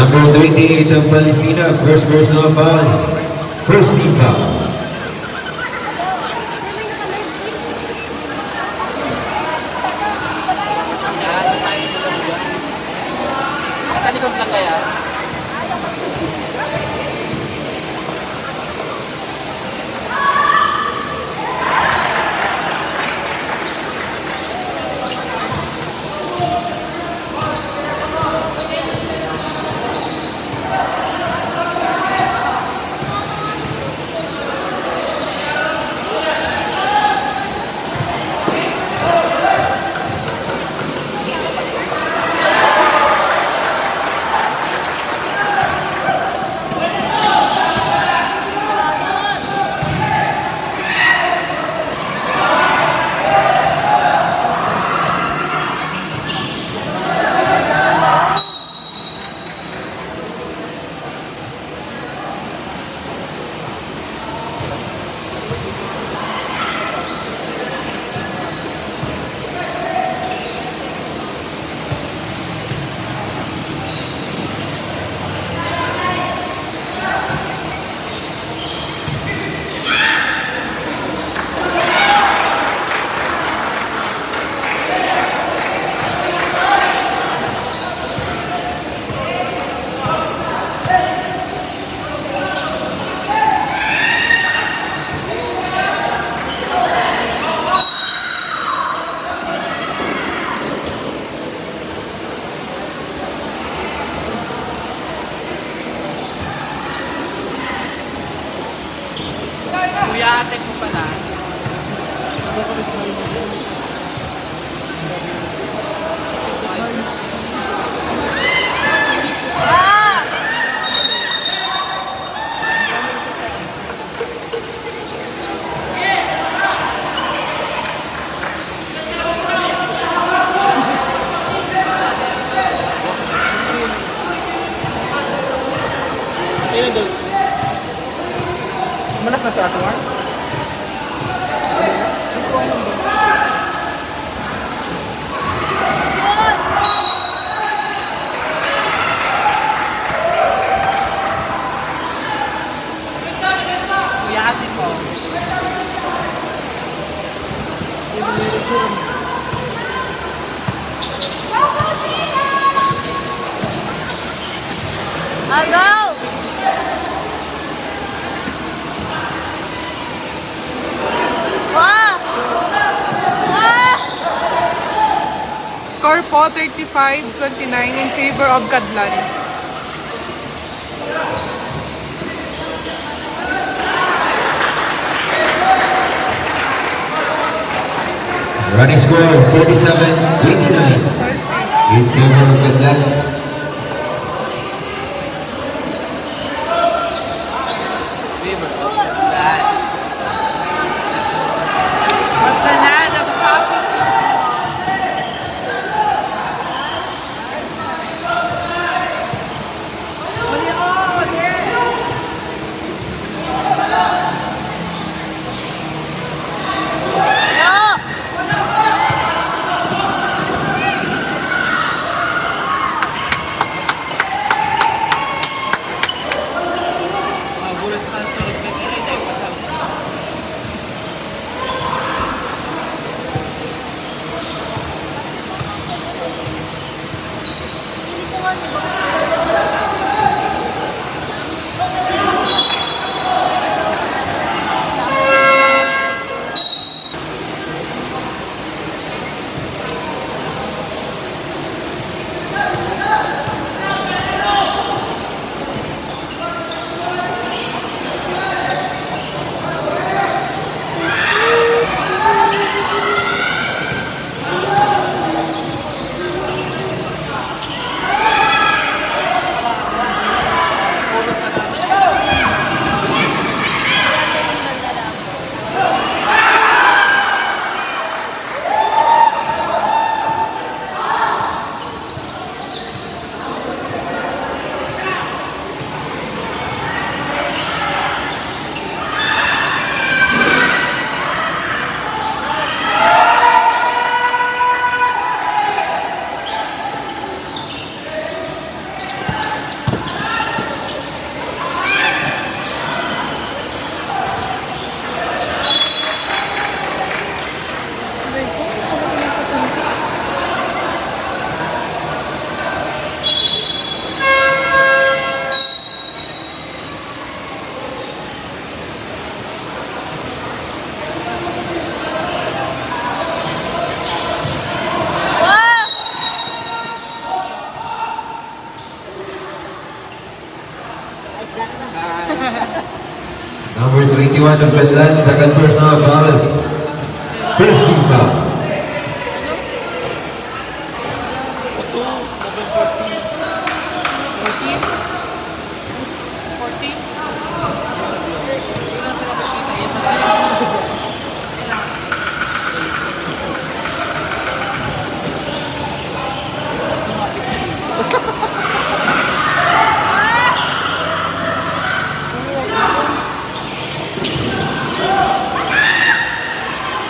Number 28 of Palestina, first personal foul. First team foul. Talikod lang kaya? Kuya, ate ko pala. Manas na sa ato, Mark? Kuya, ate ko. Agaw! Wow! Ah! Score po 35-29 in favor of Kadlan. Running score 47-29 in favor of Katlan. Magtanada, papi. Yo! 21 of Bedland, second personal foul. First team foul.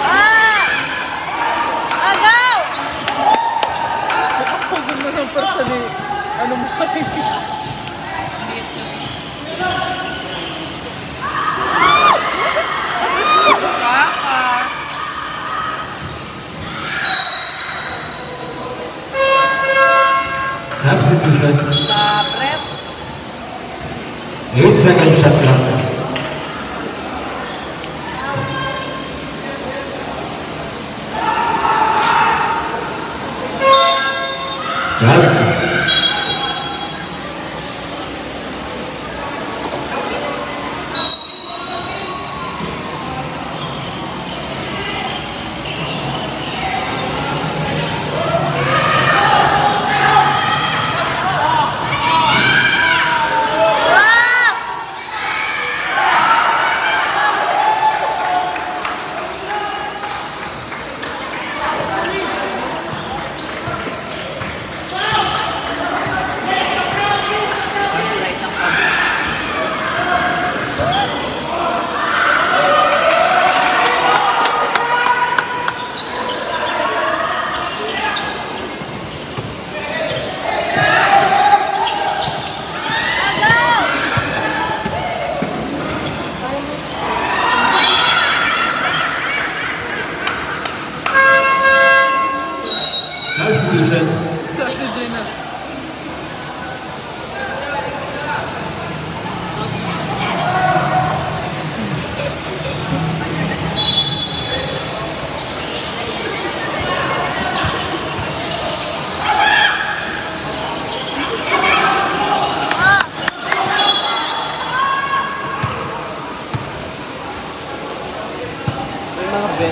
Ah! Agaw! Huwag mo ng person eh. Ano mo? Substitution. Sa prep. 8-second shot clock. Foul. Ah! Right ng pag. Substitution. Saturday na. Ah!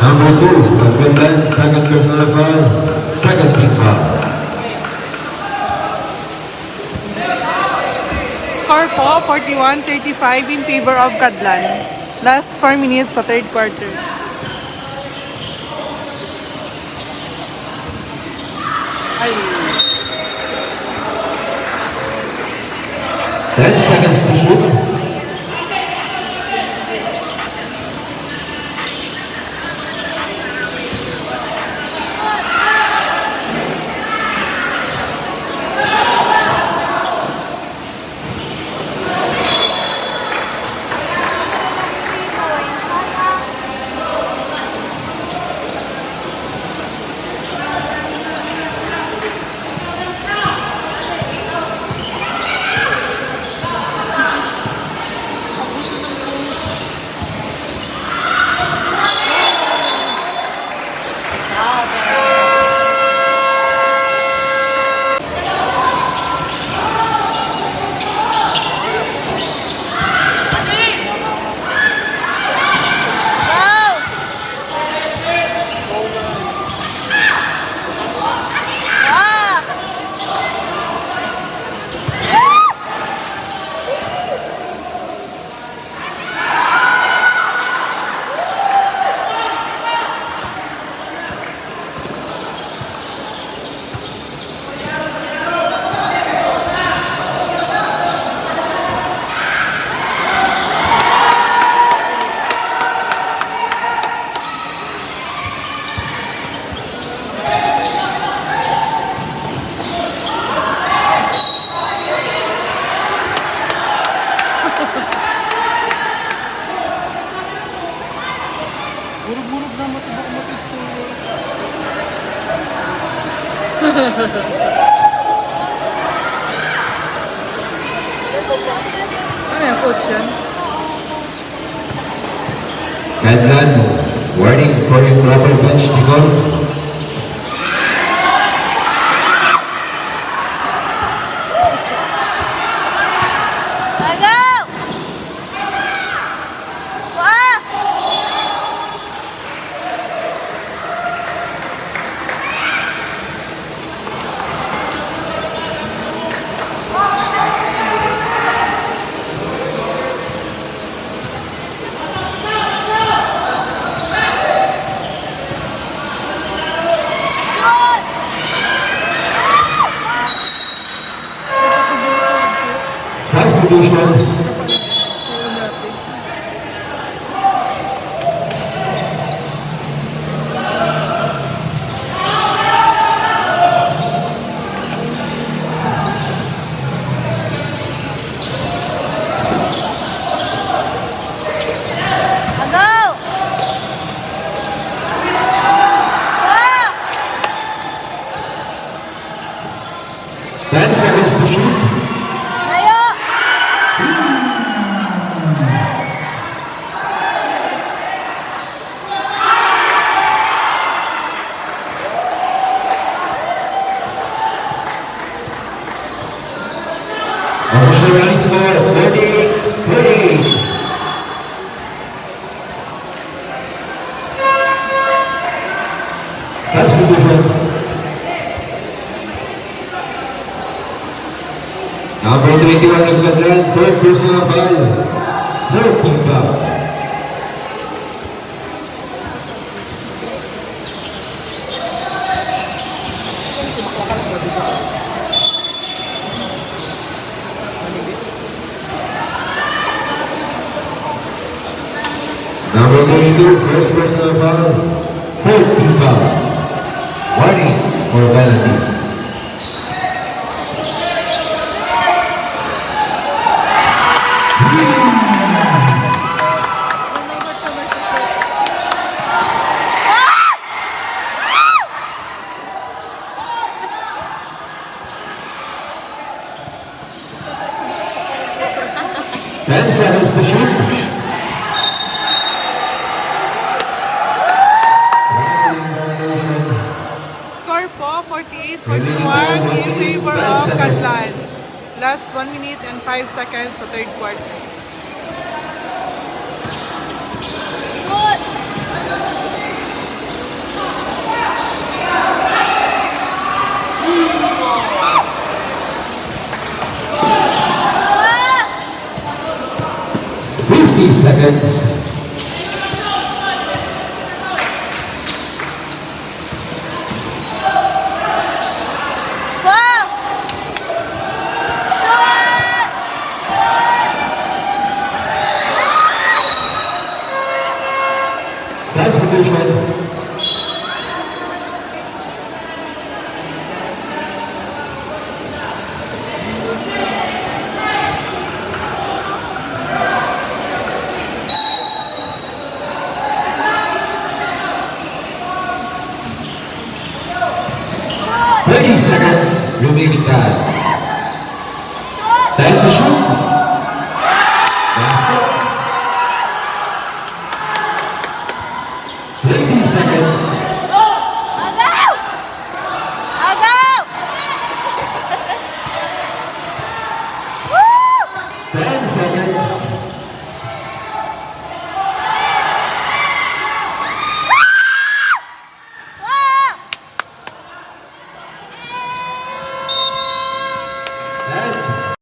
Number 2 of Bedland, second personal foul. Second team foul. Score po, 41-35 in favor of Kadlan. Last 4 minutes sa third quarter. Ay, 10 seconds to shoot. Go! Ah! burog-burog na matibok-matis ko. Ano yung coach yan? Bedland, warning for improper bench nickel. Agaw! Ah! Substitution. Go! Ah! 10 seconds to shoot. Layo! Official rally score 40-40. Substitution. Number 21 of Cadlan, third personal foul. No team foul. Number 22, first personal foul. Third team foul. Warning for penalty. Ten seconds to shoot. Score po, 48-41 in favor of Cadlan. Last 1 minute and 5 seconds sa third quarter. Good! Ah! 50 seconds. Go! Shot! Substitution. Seconds remaining time.